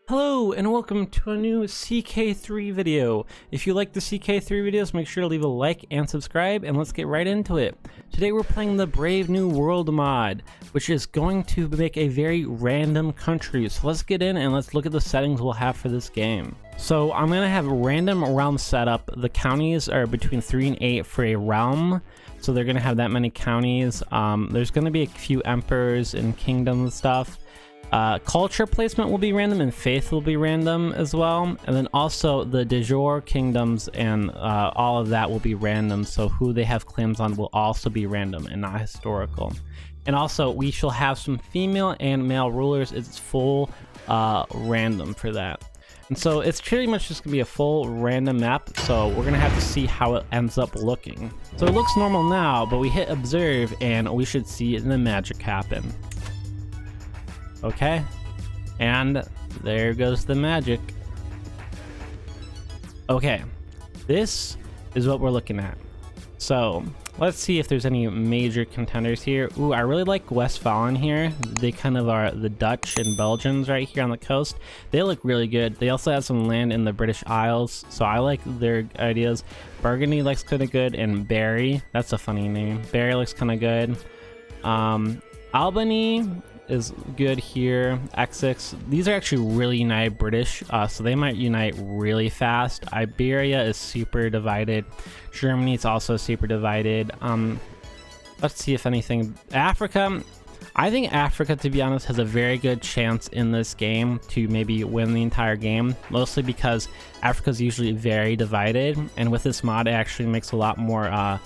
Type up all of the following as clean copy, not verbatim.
Hello and welcome to a new CK3 video. If you like the CK3 videos, make sure to leave a like and subscribe, and let's get right into it. Today we're playing the Brave New World mod, which is going to make a very random country. So let's get in and let's look at the settings we'll have for this game. So I'm going to have random realm setup. The counties are between 3 and 8 for a realm. So they're going to have that many counties. There's going to be a few emperors and kingdoms and stuff. Culture placement will be random and faith will be random as well, and then also the de jure kingdoms and all of that will be random, so who they have claims on will also be random and not historical. And also we shall have some female and male rulers. It's full random for that, and so it's pretty much just gonna be a full random map, so we're gonna have to see how it ends up looking. So it looks normal now, but we hit observe and we should see the magic happen. Okay, and there goes the magic. Okay, this is what we're looking at. So let's see if there's any major contenders here. Ooh, I really like Westphalen here. They kind of are the Dutch and Belgians right here on the coast. They look really good. They also have some land in the British Isles, so I like their ideas. Burgundy looks kind of good, and Barry, that's a funny name. Barry looks kind of good. Albany is good here. Ck3, these are actually really united British, so they might unite really fast. Iberia is super divided. Germany is also super divided. Let's see if anything. Africa, I think Africa, to be honest, has a very good chance in this game to maybe win the entire game, mostly because Africa is usually very divided, and with this mod it actually makes a lot more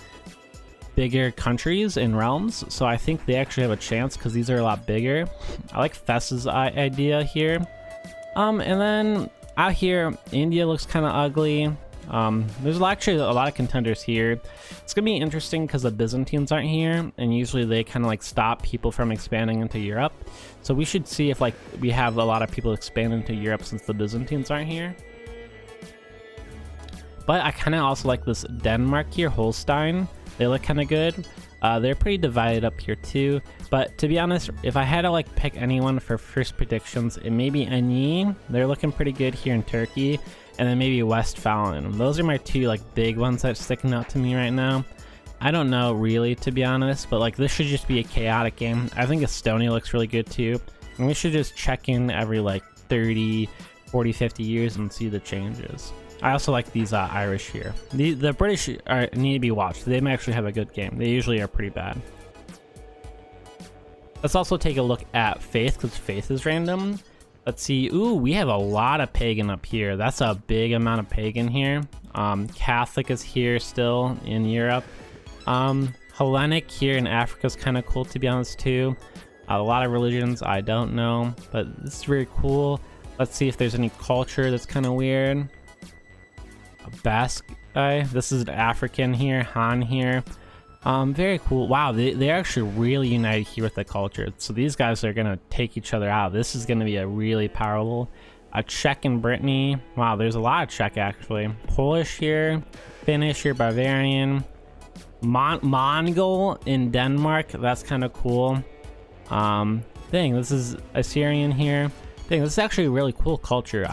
bigger countries and realms, so I think they actually have a chance because these are a lot bigger. I like Fess's idea here. And then out here, India looks kind of ugly. There's actually a lot of contenders here. It's gonna be interesting because the Byzantines aren't here, and usually they kind of like stop people from expanding into Europe. So we should see if like we have a lot of people expand into Europe since the Byzantines aren't here. But I kind of also like this Denmark here, Holstein. They look kind of good. They're pretty divided up here too. But to be honest, if I had to like pick anyone for first predictions, it may be Any. They're looking pretty good here in Turkey. And then maybe Westphalen. Those are my two like big ones that's sticking out to me right now. I don't know really, to be honest, but like this should just be a chaotic game. I think Estonia looks really good too. And we should just check in every like 30, 40, 50 years and see the changes. I also like these Irish here. The British need to be watched. They may actually have a good game. They usually are pretty bad. Let's also take a look at faith, because faith is random. Let's see. Ooh, we have a lot of pagan up here. That's a big amount of pagan here. Catholic is here still in Europe. Hellenic here in Africa is kind of cool, to be honest, too. A lot of religions, I don't know, but this is very cool. Let's see if there's any culture that's kind of weird. Basque guy. This is an African here. Han here. Very cool. Wow, they're actually really united here with the culture. So these guys are gonna take each other out. This is gonna be a really powerful. A Czech in Brittany. Wow, there's a lot of Czech actually. Polish here. Finnish here. Bavarian. Mongol in Denmark. That's kind of cool. This is Assyrian here. This is actually a really cool culture.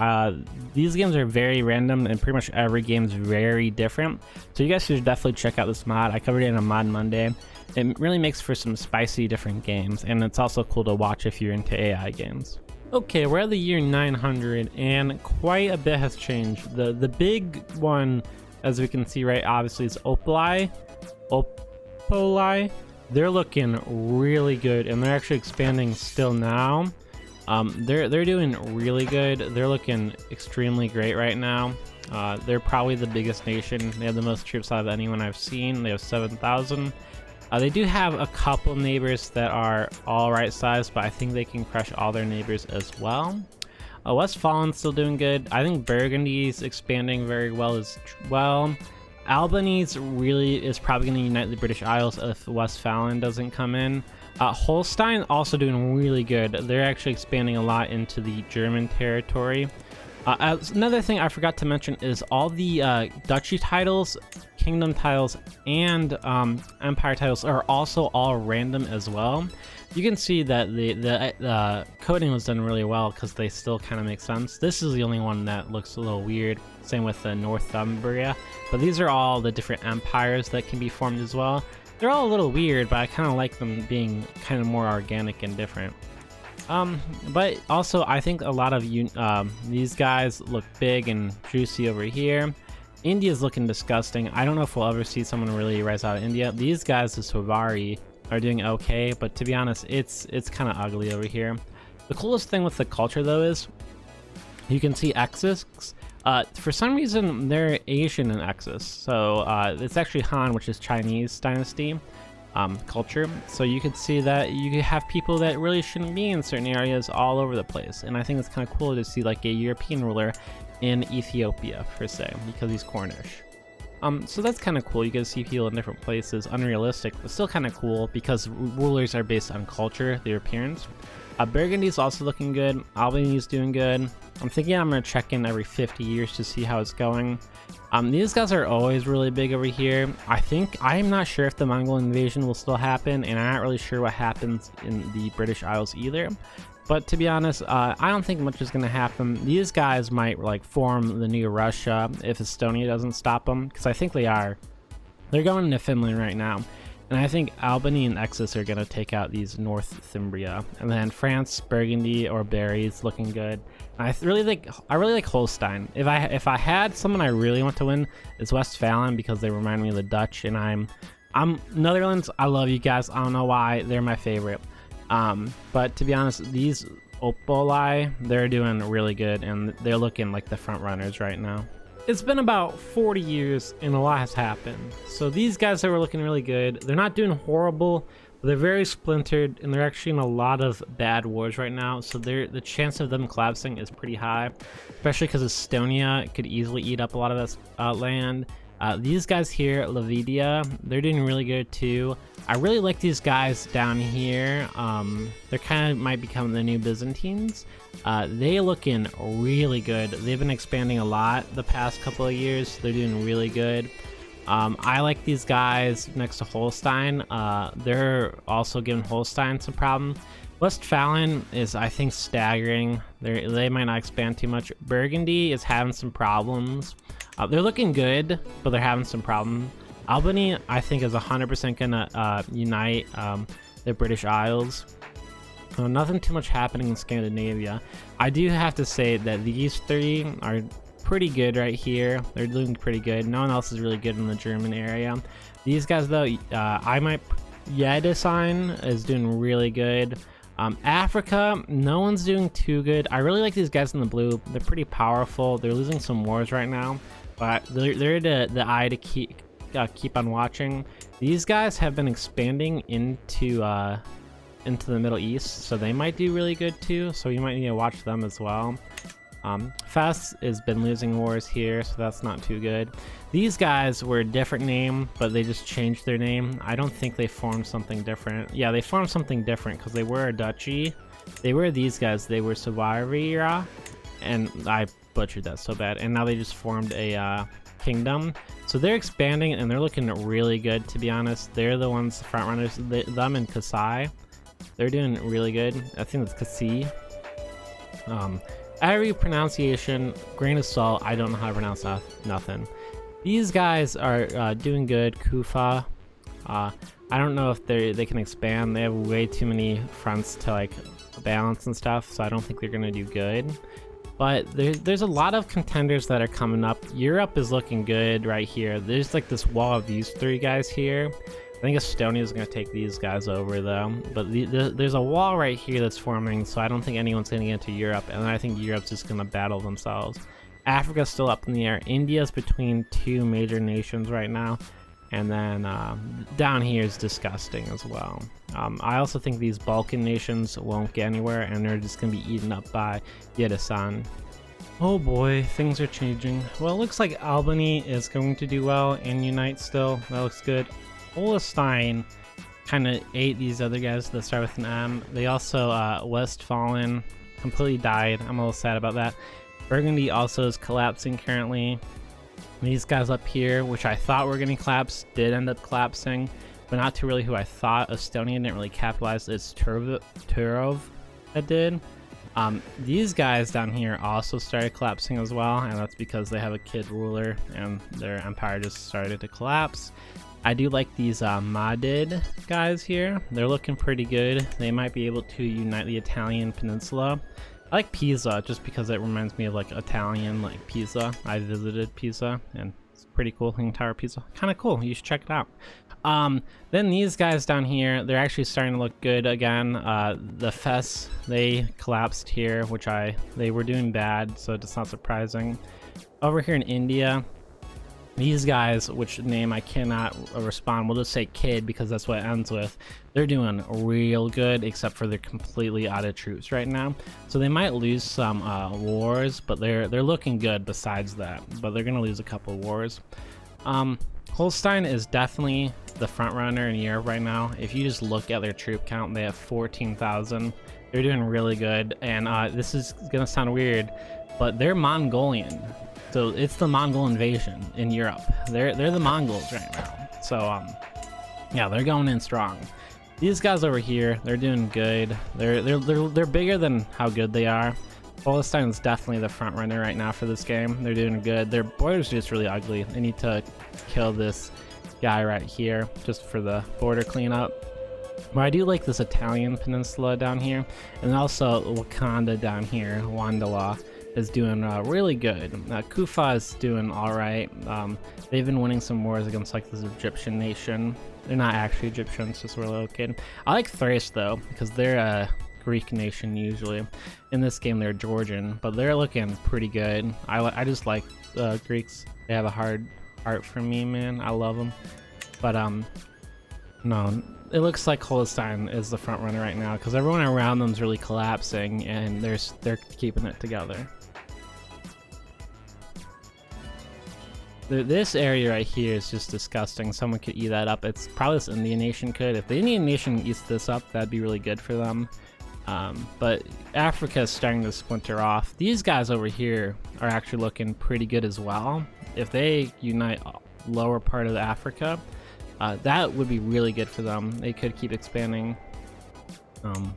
These games are very random, and pretty much every game is very different. So you guys should definitely check out this mod. I covered it in a Mod Monday. It really makes for some spicy different games, and it's also cool to watch if you're into AI games. Okay, we're at the year 900, and quite a bit has changed. The big one, as we can see, right, obviously is Opoli. They're looking really good, and they're actually expanding still now. They're doing really good. They're looking extremely great right now. They're probably the biggest nation. They have the most troops out of anyone I've seen. They have 7,000. They do have a couple neighbors that are all right size, but I think they can crush all their neighbors as well. Westphalen's still doing good. I think Burgundy's expanding very well as well. Albany's really is probably going to unite the British Isles if Westphalen doesn't come in. Holstein also doing really good. They're actually expanding a lot into the German territory. Another thing I forgot to mention is all the duchy titles, kingdom titles, and empire titles are also all random as well. You can see that the coding was done really well because they still kind of make sense. This is the only one that looks a little weird. Same with the Northumbria, but these are all the different empires that can be formed as well. They're all a little weird, but I kind of like them being kind of more organic and different. But also I think a lot of these guys look big and juicy over here. India's looking disgusting. I don't know if we'll ever see someone really rise out of India. These guys, the Swavari, are doing okay, but to be honest, it's kind of ugly over here. The coolest thing with the culture though is you can see X's. For some reason they're Asian in X's, so it's actually Han, which is Chinese dynasty culture. So you could see that you have people that really shouldn't be in certain areas all over the place, and I think it's kind of cool to see like a European ruler in Ethiopia per se, because he's Cornish. So that's kind of cool. You get to see people in different places, unrealistic, but still kind of cool because rulers are based on culture, their appearance. Burgundy's also looking good. Albany's doing good. I'm thinking I'm going to check in every 50 years to see how it's going. These guys are always really big over here. I'm not sure if the Mongol invasion will still happen, and I'm not really sure what happens in the British Isles either. But to be honest, I don't think much is going to happen. These guys might like form the new Russia if Estonia doesn't stop them, because I think they are. They're going into Finland right now. And I think Albany and Exus are going to take out these Northumbria. And then France, Burgundy, or Berry's looking good. And I really like Holstein. If I had someone I really want to win, it's Westphalen, because they remind me of the Dutch. And I'm Netherlands. I love you guys. I don't know why. They're my favorite. But to be honest, these Opoli, they're doing really good, and they're looking like the front runners right now. It's been about 40 years and a lot has happened. So these guys that were looking really good, they're not doing horrible, but they're very splintered, and they're actually in a lot of bad wars right now. So the chance of them collapsing is pretty high, especially because Estonia could easily eat up a lot of this land. These guys here, Lavidia, they're doing really good too. I really like these guys down here. They're kind of might become the new Byzantines. They looking really good. They've been expanding a lot the past couple of years. They're doing really good. I like these guys next to Holstein. They're also giving Holstein some problem. Westphalen is, I think, staggering. They might not expand too much. Burgundy is having some problems. They're looking good, but they're having some problems. Albany, I think, is 100% gonna unite the British Isles. Nothing too much happening in Scandinavia. I do have to say that these three are pretty good right here. They're doing pretty good. No one else is really good in the German area. These guys, though, Yedesine is doing really good. Africa, no one's doing too good. I really like these guys in the blue. They're pretty powerful. They're losing some wars right now, but they're the eye to keep on watching. These guys have been expanding into the Middle East, so they might do really good too. So you might need to watch them as well. Fes has been losing wars here, so that's not too good. These guys were a different name, but they just changed their name. I don't think they formed something different. Yeah, they formed something different because they were a duchy. They were these guys. They were Savaria, and I butchered that so bad. And now they just formed a kingdom. So they're expanding, and they're looking really good, to be honest. They're the ones, front runners. Them and Kasai, they're doing really good. I think it's Kasi. Every pronunciation, grain of salt, I don't know how to pronounce that, nothing. These guys are doing good. Kufa, I don't know if they can expand. They have way too many fronts to like balance and stuff, so I don't think they're gonna do good. But there's a lot of contenders that are coming up. Europe is looking good right here. There's like this wall of these three guys here. I think Estonia is going to take these guys over though, but there's a wall right here that's forming, so I don't think anyone's going to get into Europe, and I think Europe's just going to battle themselves. Africa's still up in the air. India's between two major nations right now, and then down here is disgusting as well. I also think these Balkan nations won't get anywhere, and they're just going to be eaten up by Yeresan. Oh boy, things are changing. Well, it looks like Albany is going to do well and unite still. That looks good. Holstein kind of ate these other guys that start with an M. They also, Westphalen completely died. I'm a little sad about that. Burgundy also is collapsing currently. These guys up here, which I thought were going to collapse, did end up collapsing, but not to really who I thought. Estonia didn't really capitalize. It's Turov that did. These guys down here also started collapsing as well, and that's because they have a kid ruler and their empire just started to collapse. I do like these modded guys here. They're looking pretty good. They might be able to unite the Italian peninsula. I like Pisa just because it reminds me of like Italian, like Pisa. I visited Pisa and it's pretty cool. The entire Pisa, kind of cool. You should check it out. Then these guys down here, they're actually starting to look good again. The Fes, they collapsed here, which they were doing bad, so it's not surprising. Over here in India, these guys, which name I cannot respond, we'll just say Kid because that's what it ends with. They're doing real good, except for they're completely out of troops right now. So they might lose some wars, but they're looking good besides that. But they're gonna lose a couple wars. Holstein is definitely the front runner in Europe right now. If you just look at their troop count, they have 14,000. They're doing really good, and this is gonna sound weird, but they're Mongolian. So it's the Mongol invasion in Europe. They're the Mongols right now. So yeah, they're going in strong. These guys over here, they're doing good. They're bigger than how good they are. Holstein is definitely the front runner right now for this game. They're doing good. Their border's just really ugly. They need to kill this guy right here just for the border cleanup. But I do like this Italian peninsula down here, and also Wakanda down here, Wandala, is doing really good. Kufa is doing all right. They've been winning some wars against like this Egyptian nation. They're not actually Egyptians, just relocated. I like Thrace though, because they're a Greek nation usually. In this game they're Georgian, but they're looking pretty good. I just like Greeks. They have a hard heart for me, man. I love them. But no, it looks like Holstein is the front runner right now because everyone around them is really collapsing and they're keeping it together. This area right here is just disgusting. Someone could eat that up. It's probably this Indian nation could. If the Indian nation eats this up, that'd be really good for them. But Africa is starting to splinter off. These guys over here are actually looking pretty good as well. If they unite lower part of Africa, that would be really good for them. They could keep expanding.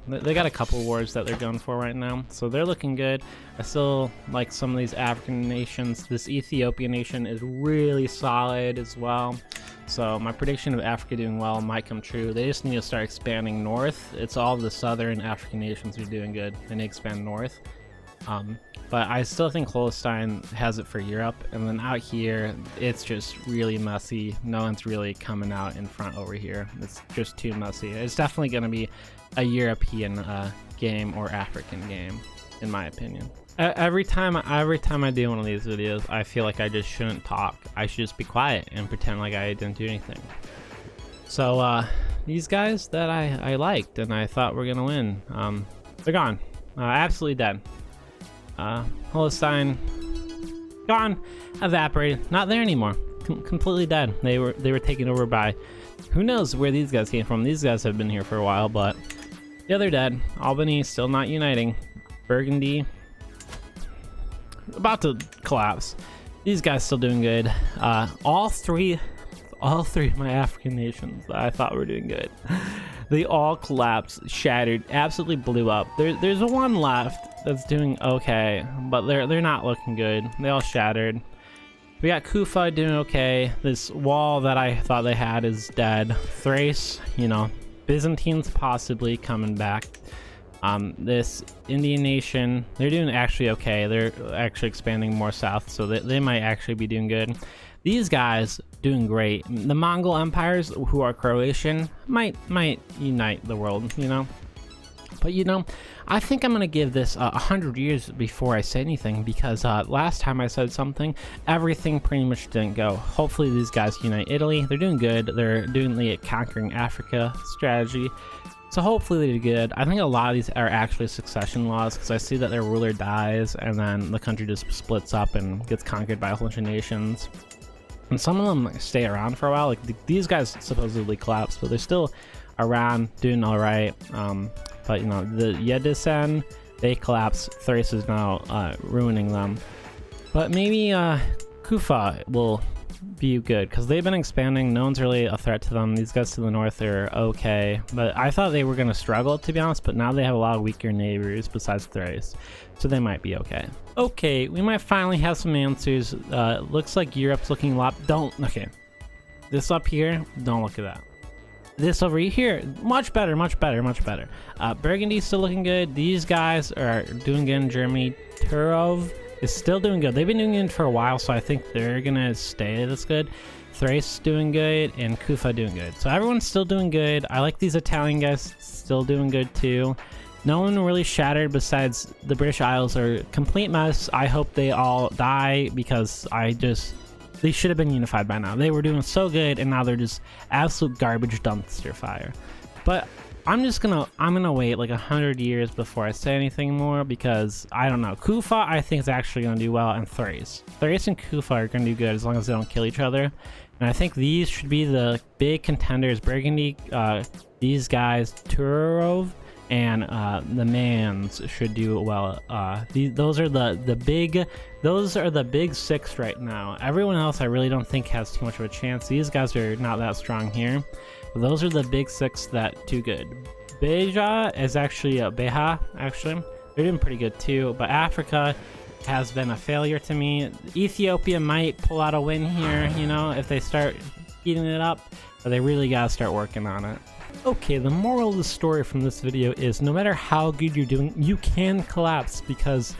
They got a couple wars that they're going for right now, so they're looking good. I still like some of these African nations. This Ethiopian nation is really solid as well. So my prediction of Africa doing well might come true. They just need to start expanding north. It's all the southern African nations who are doing good. They need to expand north. But I still think Holstein has it for Europe, and then out here it's just really messy. No one's really coming out in front over here. It's just too messy. It's definitely going to be a European game or African game, in my opinion. Every time I do one of these videos, I feel like I just shouldn't talk. I should just be quiet and pretend like I didn't do anything. So these guys that I liked and I thought were gonna win, they're gone. Absolutely dead. Holstein gone, evaporated, not there anymore. Completely dead. They were taken over by, who knows where these guys came from. These guys have been here for a while, but yeah, they're dead. Albany still not uniting. Burgundy about to collapse. These guys still doing good. All three of my African nations that I thought were doing good, they all collapsed, shattered, absolutely blew up. There's one left that's doing okay, but they're not looking good. They all shattered. We got Kufa doing okay. This wall that I thought they had is dead. Thrace, you know, Byzantines possibly coming back. This Indian nation, they're doing actually okay. They're actually expanding more south, so they might actually be doing good. These guys doing great. The Mongol empires, who are Croatian, might unite the world, you know. But you know, I think I'm gonna give this 100 years before I say anything, because last time I said something, everything pretty much didn't go. Hopefully these guys unite Italy. They're doing good. They're doing the conquering Africa strategy. So hopefully they do good. I think a lot of these are actually succession laws, because I see that their ruler dies and then the country just splits up and gets conquered by a whole bunch of nations. And some of them stay around for a while. Like these guys supposedly collapsed, but they're still around doing all right. But you know, the Yedisen, they collapse. Thrace is now ruining them. But maybe Kufa will be good because they've been expanding. No one's really a threat to them. These guys to the north are okay, but I thought they were going to struggle, to be honest, but now they have a lot of weaker neighbors besides Thrace, so they might be okay. Okay, we might finally have some answers. Looks like Europe's looking a lot. Okay, this up here, don't look at that. This over here, much better, much better, much better. Burgundy's still looking good. These guys are doing good in Germany. Turov is still doing good. They've been doing it for a while, so I think they're gonna stay this good. Thrace doing good, and Kufa doing good. So everyone's still doing good. I like these Italian guys still doing good too. No one really shattered besides the British Isles are a complete mess. I hope they all die because they should have been unified by now. They were doing so good, and now they're just absolute garbage dumpster fire. But I'm gonna wait like 100 years before I say anything more because I don't know. Kufa I think is actually gonna do well, and Thrace and Kufa are gonna do good as long as they don't kill each other. And I think these should be the big contenders. Burgundy, these guys, Turov, and the Mans should do well. Those are the big six right now. Everyone else I really don't think has too much of a chance. These guys are not that strong here. But those are the big six that do good. Beja is actually Beja, actually. They're doing pretty good too. But Africa has been a failure to me. Ethiopia might pull out a win here, you know, if they start heating it up. But they really gotta start working on it. Okay, the moral of the story from this video is no matter how good you're doing, you can collapse because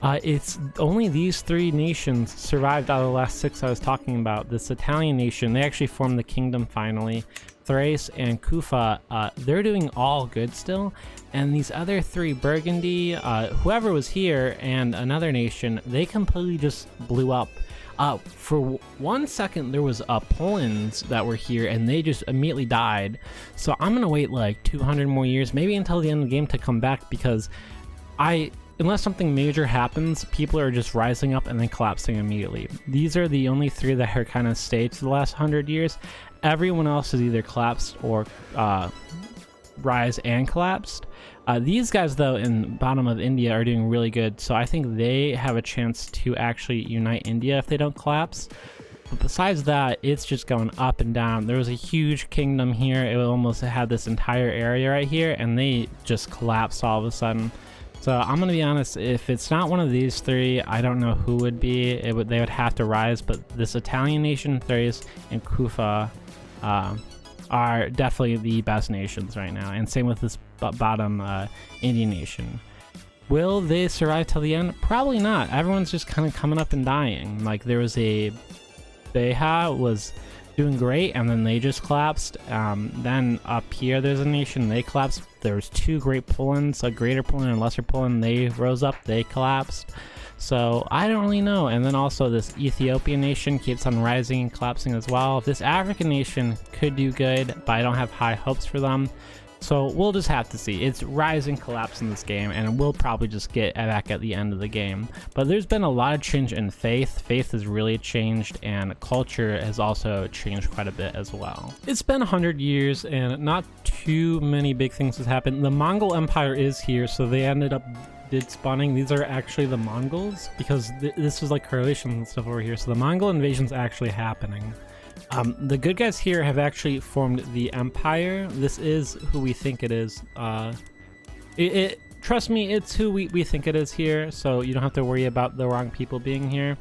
it's only these three nations survived out of the last six I was talking about. This Italian nation, they actually formed the kingdom finally. Thrace and Kufa, they're doing all good still. And these other three, Burgundy, whoever was here, and another nation, they completely just blew up. For 1 second there was Poland's that were here and they just immediately died. So I'm gonna wait like 200 more years, maybe until the end of the game to come back, because unless something major happens, people are just rising up and then collapsing immediately. These are the only three that are kind of stayed for the last 100 years. Everyone else has either collapsed or rise and collapsed. These guys though in bottom of India are doing really good, so I think they have a chance to actually unite India if they don't collapse. But besides that, it's just going up and down. There was a huge kingdom here. It almost had this entire area right here, and they just collapsed all of a sudden. So I'm gonna be honest, if it's not one of these three, I don't know who would be. They would have to rise, but this Italian nation, Thrace and Kufa, are definitely the best nations right now, and same with this bottom Indian nation. Will they survive till the end? Probably not. Everyone's just kind of coming up and dying. Like there was a Beja was doing great and then they just collapsed. Then up here there's a nation, they collapsed. There's two Great Polands, a Greater Poland and Lesser Poland. They rose up, they collapsed. So I don't really know. And then also this Ethiopian nation keeps on rising and collapsing as well. This African nation could do good, but I don't have high hopes for them. So we'll just have to see. It's rise and collapse in this game, and we'll probably just get back at the end of the game. But there's been a lot of change in faith. Faith has really changed, and culture has also changed quite a bit as well. It's been 100 years, and not too many big things has happened. The Mongol Empire is here, so they did spawning. These are actually the Mongols, because this was like correlation and stuff over here. So the Mongol invasion's actually happening. The good guys here have actually formed the Empire. This is who we think it is. Trust me, it's who we think it is here, so you don't have to worry about the wrong people being here.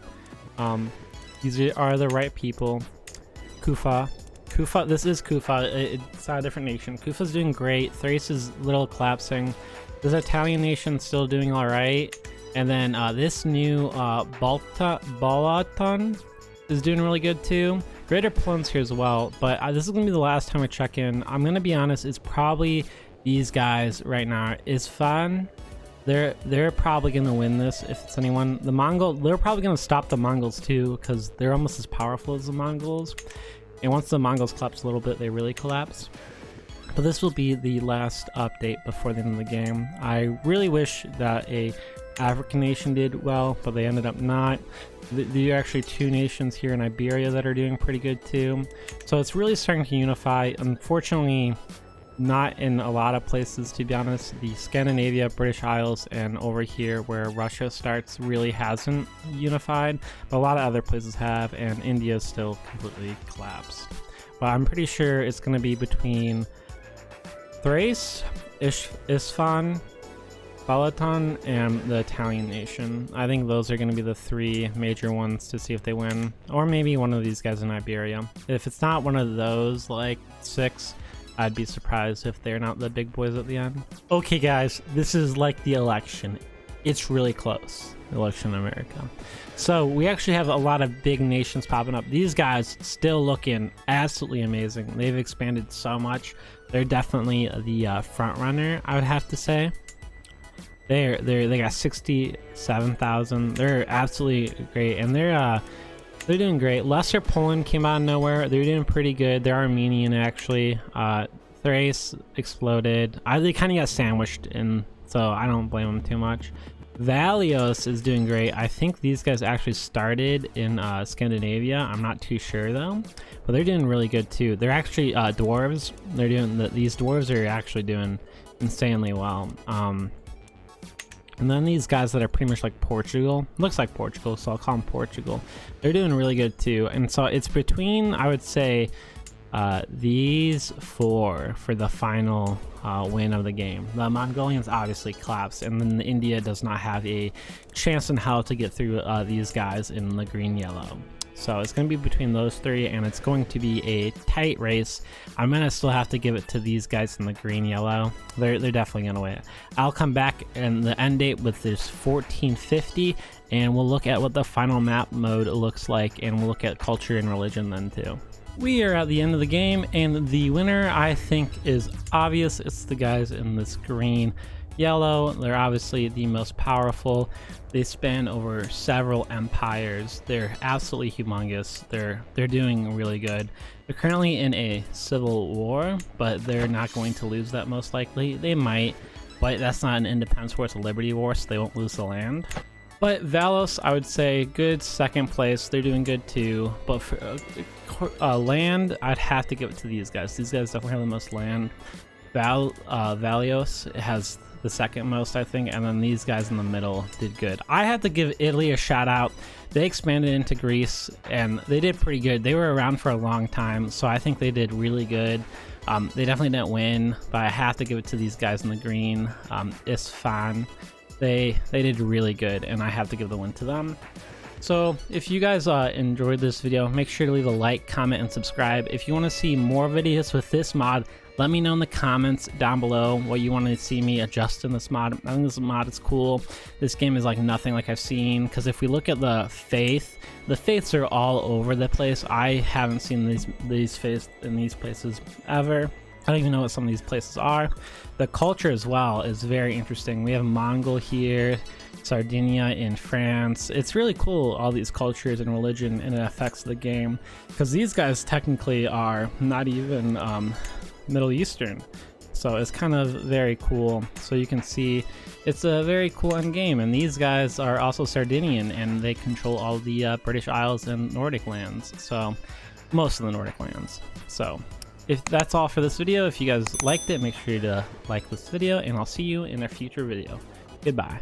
These are the right people. Kufa, this is Kufa. It's not a different nation. Kufa's doing great. Thrace is little collapsing. This Italian nation still doing all right. And then this new Balaton is doing really good too. Greater Poland's here as well, but this is gonna be the last time I check in. I'm gonna be honest, it's probably these guys right now. Isfahan, they're probably gonna win this if it's anyone. The Mongol, they're probably gonna stop the Mongols too, because they're almost as powerful as the Mongols. And once the Mongols collapse a little bit, they really collapse. But this will be the last update before the end of the game. I really wish that a African nation did well, but they ended up not. There are actually two nations here in Iberia that are doing pretty good too. So it's really starting to unify. Unfortunately, Not in a lot of places, to be honest. The Scandinavia, British Isles, and over here where Russia starts really hasn't unified, but a lot of other places have, and India is still completely collapsed. But I'm pretty sure it's going to be between Thrace, Isfahan, Balaton, and the Italian nation. I think those are going to be the three major ones to see if they win, or maybe one of these guys in Iberia. If it's not one of those, like 6, I'd be surprised if they're not the big boys at the end. Okay guys, this is like the election. It's really close, the election in America. So we actually have a lot of big nations popping up. These guys still looking absolutely amazing. They've expanded so much. They're definitely the front runner, I would have to say. They got 67,000. They're absolutely great, and they're doing great. Lesser Poland came out of nowhere. They're doing pretty good. They're Armenian, actually. Thrace exploded. They kind of got sandwiched in, so I don't blame them too much. Valios is doing great. I think these guys actually started in Scandinavia. I'm not too sure though, but they're doing really good too. They're actually dwarves. They're doing these dwarves are actually doing insanely well. And then these guys that are pretty much like Portugal, looks like Portugal, so I'll call them Portugal. They're doing really good too. And so it's between, I would say, these 4 for the final win of the game. The Mongolians obviously collapsed, and then India does not have a chance in hell to get through these guys in the green-yellow. So it's going to be between those 3, and it's going to be a tight race. I'm going to still have to give it to these guys in the green-yellow. They're definitely going to win. I'll come back in the end date with this 1450, and we'll look at what the final map mode looks like, and we'll look at culture and religion then too. We are at the end of the game, and the winner, I think, is obvious. It's the guys in this green yellow. They're obviously the most powerful. They span over several empires. They're absolutely humongous. They're doing really good. They're currently in a civil war, but they're not going to lose that most likely. They might, but that's not an independence war, it's a liberty war, so they won't lose the land. But Valos, I would say, good second place. They're doing good too. But for land, I'd have to give it to these guys. These guys definitely have the most land. Valios has the second most, I think, and then these guys in the middle did good. I have to give Italy a shout out. They expanded into Greece, and they did pretty good. They were around for a long time, so I think they did really good. They definitely didn't win, but I have to give it to these guys in the green. Isfahan. They did really good, and I have to give the win to them. So if you guys enjoyed this video, make sure to leave a like, comment, and subscribe. If you want to see more videos with this mod, let me know in the comments down below what you want to see me adjust in this mod. I think this mod is cool. This game is like nothing like I've seen, because if we look at the faiths are all over the place. I haven't seen these faiths in these places ever. I don't even know what some of these places are. The culture as well is very interesting. We have Mongol here, Sardinia in France. It's really cool, all these cultures and religion, and it affects the game, because these guys technically are not even Middle Eastern. So it's kind of very cool. So you can see it's a very cool end game, and these guys are also Sardinian, and they control all the British Isles and Nordic lands. So most of the Nordic lands. So if that's all for this video, if you guys liked it, make sure to like this video, and I'll see you in a future video. Goodbye.